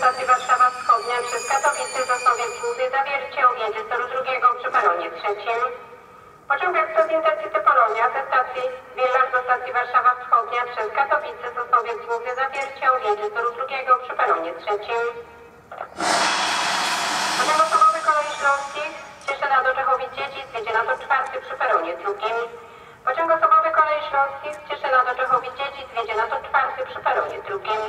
stacji Warszawa Wschodnia przez Katowice, Sosnowiec Główny, Zawiercie, Objęcie toru drugiego przy peronie trzecim. Pociąg ekspres Intercity Polonia ze stacji Wielarz do stacji Warszawa Wschodnia przez Katowice, Sosnowiec Główny, Zawiercie, Objęcie toru drugiego przy peronie trzecim. Pociąg osobowy Kolei Śląskich z Cieszyna do Czechowic-Dziedzic jedzie na tor czwarty przy peronie drugim. Pociąg osobowy Kolei Śląskich z Cieszyna do Czechowic-Dziedzic jedzie na tor czwarty przy peronie drugim.